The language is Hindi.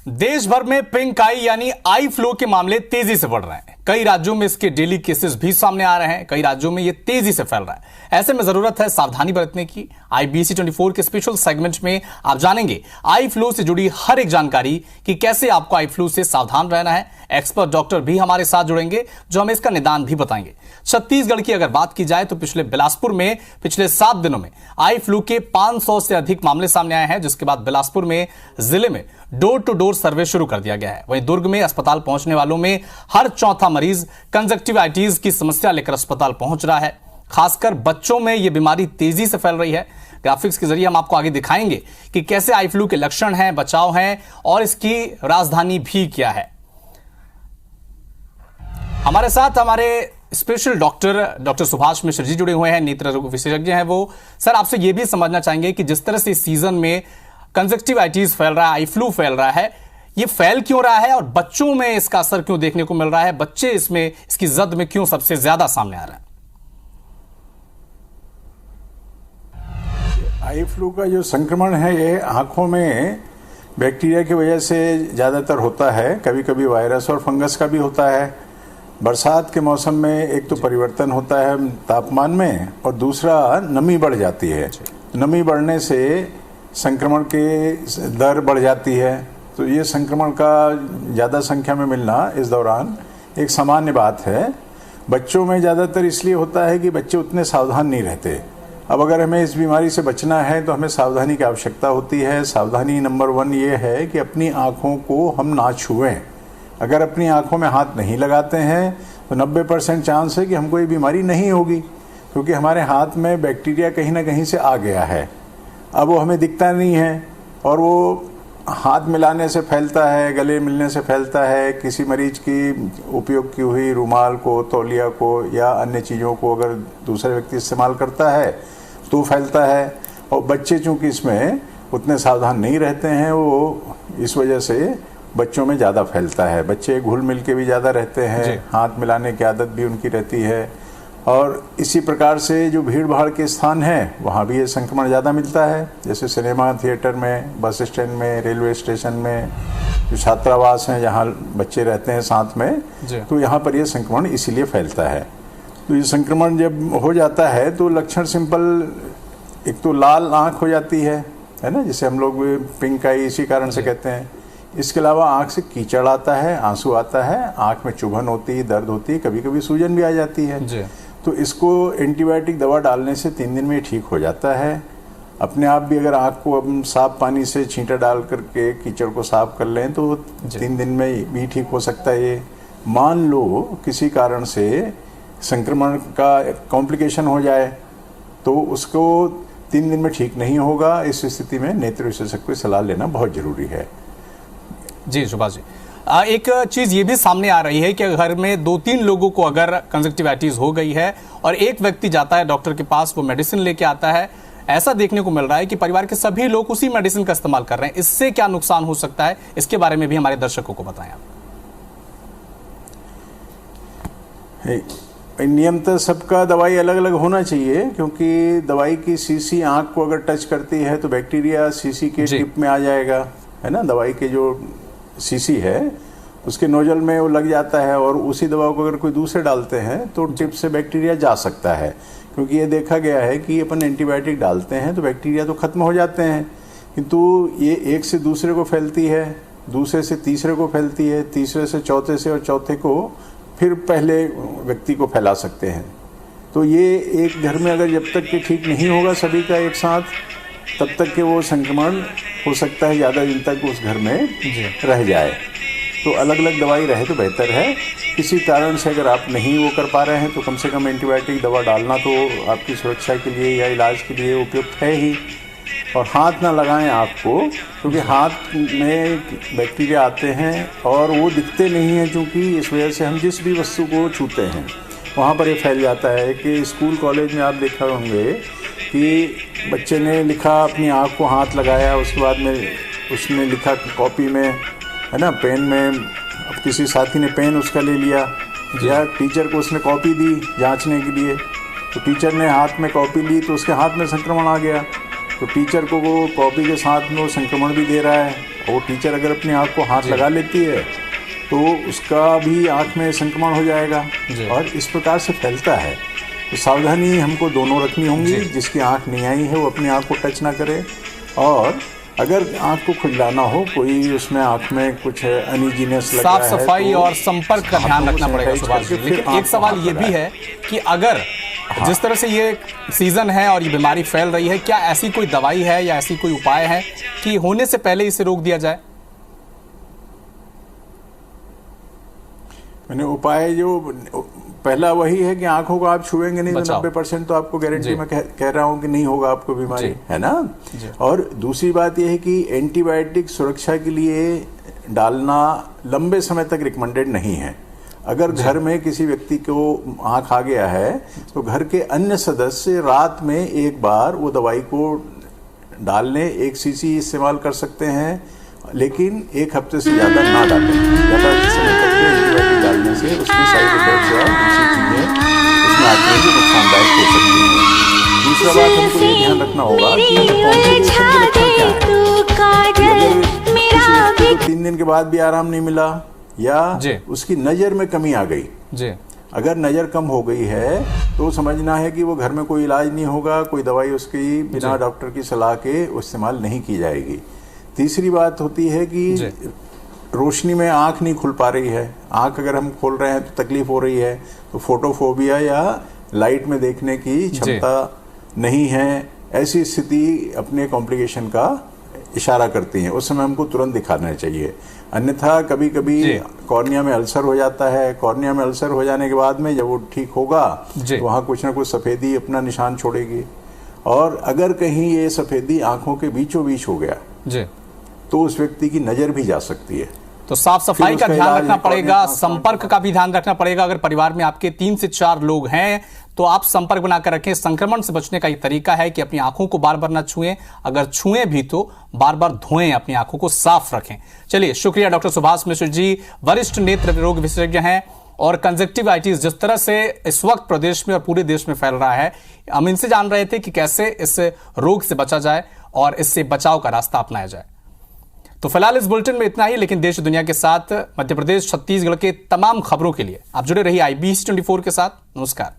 देश भर में पिंक आई यानी आई फ्लू के मामले तेजी से बढ़ रहे हैं। कई राज्यों में इसके डेली केसेस भी सामने आ रहे हैं। कई राज्यों में ये तेजी से फैल रहा है। ऐसे में जरूरत है सावधानी बरतने की। IBC 24 के स्पेशल सेगमेंट में आप जानेंगे आई फ्लू से जुड़ी हर एक जानकारी कि कैसे आपको आई फ्लू से सावधान रहना है। एक्सपर्ट डॉक्टर भी हमारे साथ जुड़ेंगे जो हमें इसका निदान भी बताएंगे। छत्तीसगढ़ की अगर बात की जाए तो बिलासपुर में पिछले 7 दिनों में आई फ्लू के 500 से अधिक मामले सामने आए हैं, जिसके बाद बिलासपुर में जिले में डोर टू डोर सर्वे शुरू कर दिया गया है। वहीं दुर्ग में अस्पताल पहुंचने वालों में हर चौथा मरीज कंजक्टिवाइटिस की समस्या लेकर अस्पताल पहुंच रहा है। खासकर बच्चों में यह बीमारी तेजी से फैल रही है। ग्राफिक्स के जरिए हम आपको आगे दिखाएंगे कि कैसे आई फ्लू के लक्षण हैं, बचाव हैं और इसकी राजधानी भी क्या है। हमारे साथ हमारे स्पेशल डॉक्टर सुभाष मिश्र जी जुड़े हुए हैं, नेत्र रोग विशेषज्ञ हैं वो। सर, आपसे ये भी समझना चाहेंगे कि जिस तरह से इस सीजन में कंजक्टिवाइटिस फैल रहा है, आई फ्लू फैल रहा है, ये फैल क्यों रहा है और बच्चों में इसका असर क्यों देखने को मिल रहा है? बच्चे इसकी जद में क्यों सबसे ज्यादा सामने आ रहा है? आई फ्लू का जो संक्रमण है ये आंखों में बैक्टीरिया की वजह से ज़्यादातर होता है। कभी कभी वायरस और फंगस का भी होता है। बरसात के मौसम में एक तो परिवर्तन होता है तापमान में और दूसरा नमी बढ़ जाती है। नमी बढ़ने से संक्रमण की दर बढ़ जाती है। तो ये संक्रमण का ज़्यादा संख्या में मिलना इस दौरान एक सामान्य बात है। बच्चों में ज़्यादातर इसलिए होता है कि बच्चे उतने सावधान नहीं रहते। अब अगर हमें इस बीमारी से बचना है तो हमें सावधानी की आवश्यकता होती है। सावधानी नंबर 1 ये है कि अपनी आँखों को हम ना छुएं। अगर अपनी आँखों में हाथ नहीं लगाते हैं तो 90% चांस है कि हमको ये बीमारी नहीं होगी, क्योंकि हमारे हाथ में बैक्टीरिया कहीं ना कहीं से आ गया है। अब वो हमें दिखता नहीं है और वो हाथ मिलाने से फैलता है, गले मिलने से फैलता है। किसी मरीज की उपयोग की हुई रुमाल को, तौलिया को या अन्य चीज़ों को अगर दूसरे व्यक्ति इस्तेमाल करता है तो फैलता है। और बच्चे चूँकि इसमें उतने सावधान नहीं रहते हैं, वो इस वजह से बच्चों में ज़्यादा फैलता है। बच्चे घुल मिल के भी ज़्यादा रहते हैं, हाथ मिलाने की आदत भी उनकी रहती है। और इसी प्रकार से जो भीड़ भाड़ के स्थान हैं वहाँ भी ये संक्रमण ज़्यादा मिलता है, जैसे सिनेमा थिएटर में, बस स्टैंड में, रेलवे स्टेशन में, जो छात्रावास हैं जहाँ बच्चे रहते हैं साथ में, तो यहाँ पर ये संक्रमण इसीलिए फैलता है। तो ये संक्रमण जब हो जाता है तो लक्षण सिंपल, एक तो लाल आँख हो जाती है ना, जिसे हम लोग पिंक आई इसी कारण से कहते हैं। इसके अलावा आँख से कीचड़ आता है, आंसू आता है, आँख में चुभन होती है, दर्द होती है, कभी कभी सूजन भी आ जाती है। तो इसको एंटीबायोटिक दवा डालने से 3 दिन में ठीक हो जाता है। अपने आप भी अगर आँख को हम साफ पानी से छींटा डाल करके कीचड़ को साफ कर लें तो 3 दिन में भी ठीक हो सकता है। ये मान लो किसी कारण से संक्रमण का कॉम्प्लिकेशन हो जाए तो उसको 3 दिन में ठीक नहीं होगा। इस स्थिति में नेत्र विशेषज्ञ की सलाह लेना बहुत जरूरी है। जी सुभाष जी, एक चीज ये भी सामने आ रही है कि घर में 2-3 लोगों को अगर कंजक्टिवाइटिस हो गई है और एक व्यक्ति जाता है डॉक्टर के पास, वो मेडिसिन लेके आता है, ऐसा देखने को मिल रहा है कि परिवार के सभी लोग उसी मेडिसिन का इस्तेमाल कर रहे हैं। इससे क्या नुकसान हो सकता है, इसके बारे में भी हमारे दर्शकों को बताएं आप। नियमतः सबका दवाई अलग अलग होना चाहिए, क्योंकि दवाई की शीशी आँख को अगर टच करती है तो बैक्टीरिया शीशी के टिप में आ जाएगा, है ना। दवाई के जो शीशी है उसके नोजल में वो लग जाता है और उसी दवा को अगर कोई दूसरे डालते हैं तो टिप से बैक्टीरिया जा सकता है। क्योंकि ये देखा गया है कि अपन एंटीबायोटिक डालते हैं तो बैक्टीरिया तो खत्म हो जाते हैं, किंतु ये एक से दूसरे को फैलती है, दूसरे से तीसरे को फैलती है, तीसरे से चौथे से, और चौथे को फिर पहले व्यक्ति को फैला सकते हैं। तो ये एक घर में अगर जब तक कि ठीक नहीं होगा सभी का एक साथ, तब तक के वो संक्रमण हो सकता है ज़्यादा दिन तक उस घर में रह जाए। तो अलग अलग दवाई रहे तो बेहतर है। किसी कारण से अगर आप नहीं वो कर पा रहे हैं तो कम से कम एंटीबायोटिक दवा डालना तो आपकी सुरक्षा के लिए या इलाज के लिए उपयुक्त है ही। और हाथ ना लगाएं आपको, क्योंकि हाथ में बैक्टीरिया आते हैं और वो दिखते नहीं हैं, क्योंकि इस वजह से हम जिस भी वस्तु को छूते हैं वहाँ पर ये फैल जाता है। कि स्कूल कॉलेज में आप देखा होंगे कि बच्चे ने लिखा, अपनी आँख को हाथ लगाया, उसके बाद में उसने लिखा कॉपी में, है ना, पेन में। अब किसी साथी ने पेन उसका ले लिया या टीचर को उसने कॉपी दी जांचने के लिए, तो टीचर ने हाथ में कॉपी ली तो उसके हाथ में संक्रमण आ गया। तो टीचर को वो कॉपी के साथ में वो संक्रमण भी दे रहा है। वो टीचर अगर अपनी आँख को हाथ लगा लेती है तो उसका भी आँख में संक्रमण हो जाएगा और इस प्रकार से फैलता है। तो सावधानी हमको दोनों रखनी होंगी। जिसकी आँख नहीं आई है वो अपनी आँख को टच ना करे, और अगर आँख को खुजलाना हो, कोई उसमें आँख में कुछ अनइजीनेस लग रहा है, साफ सफाई और संपर्क का ध्यान रखना पड़ेगा सुभाष जी। लेकिन एक सवाल ये भी है कि अगर जिस तरह से ये सीजन है और ये बीमारी फैल रही है, क्या ऐसी कोई दवाई है या ऐसी कोई उपाय है कि होने से पहले इसे रोक दिया जाए? मैंने उपाय जो पहला वही है कि आंखों को आप छुएंगे नहीं तो 90% तो आपको गारंटी मैं कह रहा हूं कि नहीं होगा आपको बीमारी, है ना। और दूसरी बात यह है कि एंटीबायोटिक सुरक्षा के लिए डालना लंबे समय तक रिकमेंडेड नहीं है। अगर घर में किसी व्यक्ति को आंख आ गया है तो घर के अन्य सदस्य रात में एक बार वो दवाई को डाल लें। 1 सीसी इस्तेमाल कर सकते हैं, लेकिन 1 हफ्ते से ज़्यादा ना डालें। ज़्यादा समय तक एंटीबायोटिक डालने से उसकी साइड इफेक्ट्स और दूसरी चीज़ें उसमें आती हैं जो नुकसानदायक हो सकती हैं। दूसरा बात हमको ये ध्यान रखना होगा कि कॉम्प्लिकेशन के लक्षण क्या है। अगर किसी को 3 दिन के बाद भी आराम नहीं मिला या उसकी नज़र में कमी आ गई, अगर नज़र कम हो गई है तो समझना है कि वो घर में कोई इलाज नहीं होगा, कोई दवाई उसकी बिना डॉक्टर की सलाह के इस्तेमाल नहीं की जाएगी। तीसरी बात होती है कि रोशनी में आंख नहीं खुल पा रही है। आंख अगर हम खोल रहे हैं तो तकलीफ हो रही है, तो फोटोफोबिया या लाइट में देखने की क्षमता नहीं है, ऐसी स्थिति अपने कॉम्प्लिकेशन का इशारा करती है। उस समय हमको तुरंत दिखाना चाहिए। अन्यथा कभी कभी कॉर्निया में अल्सर हो जाता है। कॉर्निया में अल्सर हो जाने के बाद में जब वो ठीक होगा तो वहाँ कुछ ना कुछ सफ़ेदी अपना निशान छोड़ेगी, और अगर कहीं ये सफ़ेदी आंखों के बीचों बीच हो गया तो उस व्यक्ति की नज़र भी जा सकती है। तो साफ सफाई का ध्यान रखना पड़ेगा, संपर्क का भी ध्यान रखना पड़ेगा। अगर परिवार में आपके 3 से 4 लोग हैं तो आप संपर्क बनाकर रखें। संक्रमण से बचने का एक तरीका है कि अपनी आंखों को बार बार ना छुएं, अगर छुएं भी तो बार बार धोएं, अपनी आंखों को साफ रखें। चलिए, शुक्रिया डॉक्टर सुभाष मिश्र जी, वरिष्ठ नेत्र रोग विशेषज्ञ हैं। और कंजक्टिवाइटिस जिस तरह से इस वक्त प्रदेश में और पूरे देश में फैल रहा है, हम इनसे जान रहे थे कि कैसे इस रोग से बचा जाए और इससे बचाव का रास्ता अपनाया जाए। तो फिलहाल इस बुलेटिन में इतना ही, लेकिन देश दुनिया के साथ मध्य प्रदेश, छत्तीसगढ़ के तमाम खबरों के लिए आप जुड़े रहिए IBC 24 के साथ। नमस्कार।